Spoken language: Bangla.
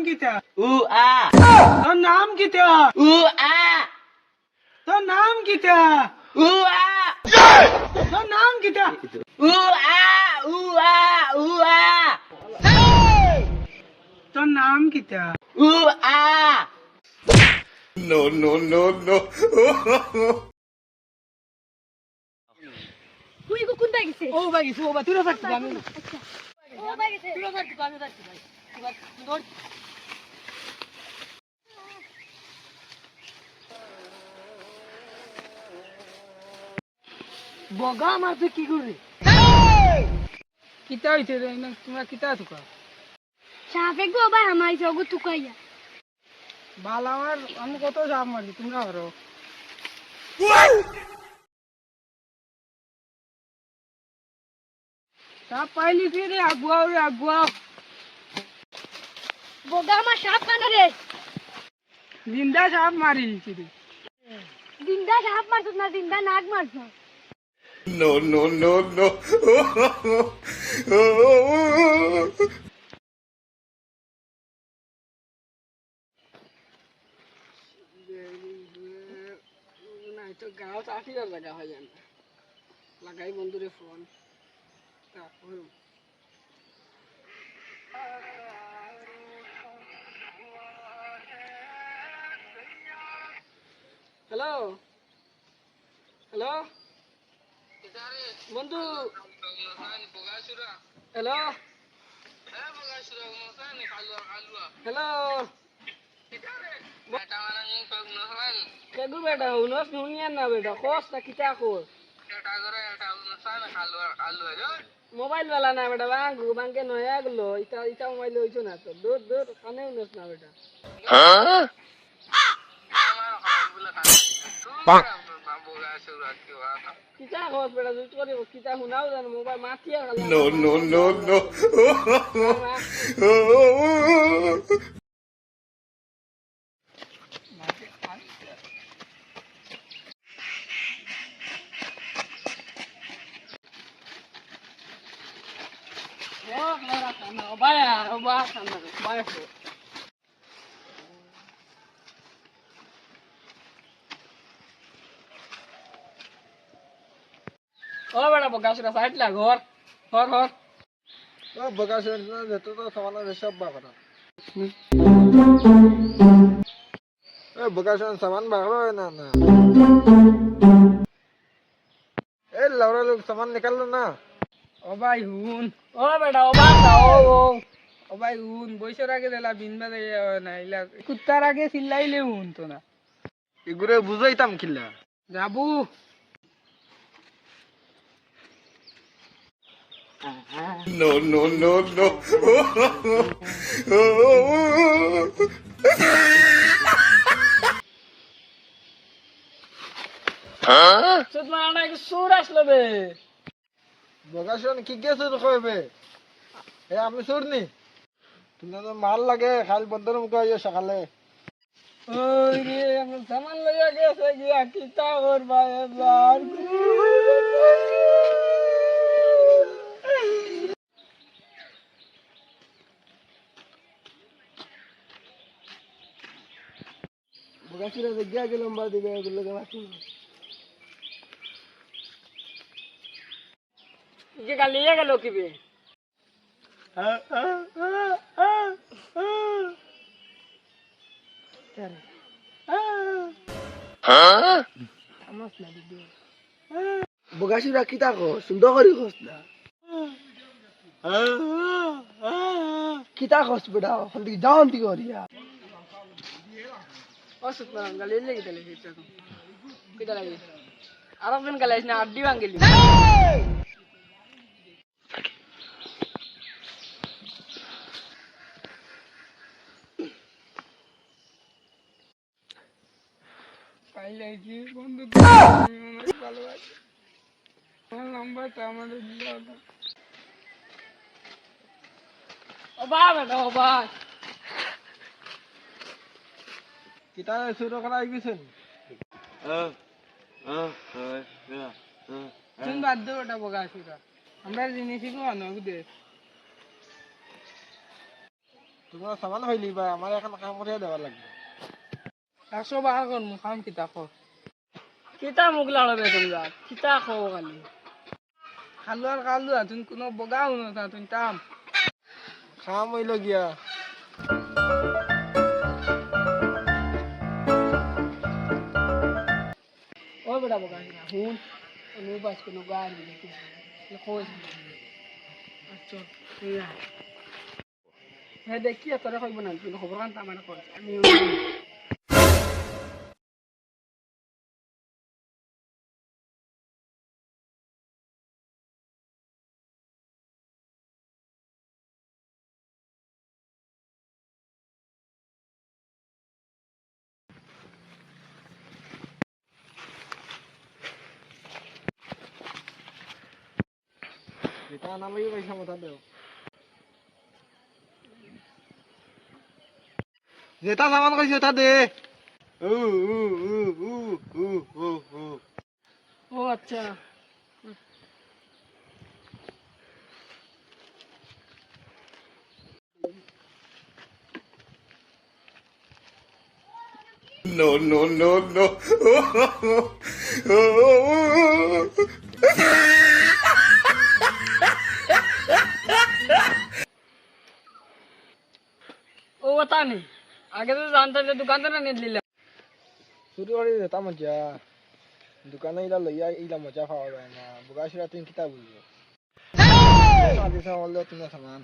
কিতা? উ আ তোর নাম কিতা? উ আ তোর নাম কিতা? উ আ তোর নাম কিতা? উ আ উ আ উ আ তোর নাম কিতা? উ আ No, no, no, no. তুই কোনটা গেছে ও বাগিছে ও বা তুই থাকতি আমি না। ও ভাই গেছে তুই থাকতি আমি থাকতি ভাই। এবার ধর বগা আমার তুই কি করবি? কিতা হইছে রে না তোমরা কিতা তুকা? সাপে গো ভাই আমাই জগু তুকাইয়া বাল আমার আমি কত সাপ মারছি তোমরা ধরো। সাপ পাইলি তুই রে আগুয়াও রে আগুয়াও। বগা আমার সাপ কানে রে জিন্দা সাপ মারি দিছি রে। জিন্দা সাপ মারছ না জিন্দা নাগ মারছ No, no, no, no. নাই তো গাঁও চাষিরা লাগা হয় জানা লাগাই বন্ধুরে ফোন তারপর হ্যালো হ্যালো বন্ধু হ্যালো হ্যালো কেগু বেটা উনস নুনিয়ান না বেটা কোস না কিতা কোস মোবাইল वाला না বেটা বাঙ্গু বাঙ্গে নয়া গলো ইতা ইতা মোবাইল হইছো না তো দূর দূর কানে উনস না বেটা Huh? কিতা কোস বেটা তুই করে কিতা শুনাও জানো মোবাইল মাতিয়া গলা No, no, no, no. ও মেরা খানা ওবায়া ওবা খানা ওবায়া ফো ও বেটা বগাসরা সাইড লা ঘর ঘর ঘর ও বগাসের না যেত তো সামান্য সব বাবা এ বগাসের সামান বাগলো না না এ লাউরা লোক সামান নিকাললো না ও ভাই হুন ও বেটা ও বাসা ও ভাই হুন বৈশর আগে দেলা বিনবা দে না ইলা কুত্তার আগে চিল্লাইলে হুন তো না এগুরে বুঝাইতাম কিল্লা যাবু No, no, no, no. Huh? সুদ মারানা এক সুর আসলো বে বগাসের কি গেছে কইবে এ আমি সুরনি তুমি তো মাল লাগে খাল বন্দর মুখ আইও সকালে ওই রে আমার সামান লইয়া গেছে গিয়া কিতা ওর ভাই এবার বগাসের গিয়া গেলাম বা দিবে এগুলো মাছি যে গালিয়া গেল কি বে Huh? আমস না দিদি বগাসিরা কিতা কো সুন্দর করি খস না কিতা খস বেটা হলদি যাও তি করিয়া ও সুদ মারান গালিয়া লেগে দিলে কিতা লাগে আর একজন গালাইছ না আড্ডি ভাঙ্গিলি পাইলাইছি বন্ধু অনেক ভালোবাসি আমার নাম্বারটা আমাদের দিলে হতো ও বা বেটা ও বা কিতা সুর করা গেছেন তুমি বাদ দে ওটা বগা আসিরা আমরা জিনিসই গো আনো দে তোমরা সামান হইলি ভাই আমার এখন কাম করে দেওয়ার লাগবে 100 বাহার কর মুখাম কিতা কর কিতা মুখ লাড়বে তোমরা কিতা খাও খালি খালু আর খালু তুমি কোনো বগাও না তুমি তাম খাম হইল গিয়া ও বেটা বগা হুন নো বাস কোনো গান দিকে খোঁজ আচ্ছা ঠিক আছে হ্যাঁ দেখি তোরা কইব না কিন্তু খবর কান তামানা করছে আমি যেটা নাম লাগি পয়সা মতো দেও যেটা সামান কইছে ওটা দে উ উ উ উ উ উ উ ও আচ্ছা No, no, no, no. ও বতা নেই আগে তো জানতাম যে দোকানদার নিয়ে দিলাম শুরু করে যেটা মজা দোকানে ইলা লইয়া ইলা মজা পাওয়া যায় না বগাশরা তুমি কিতা বুঝবো সাদিসা বললে তুমি সামান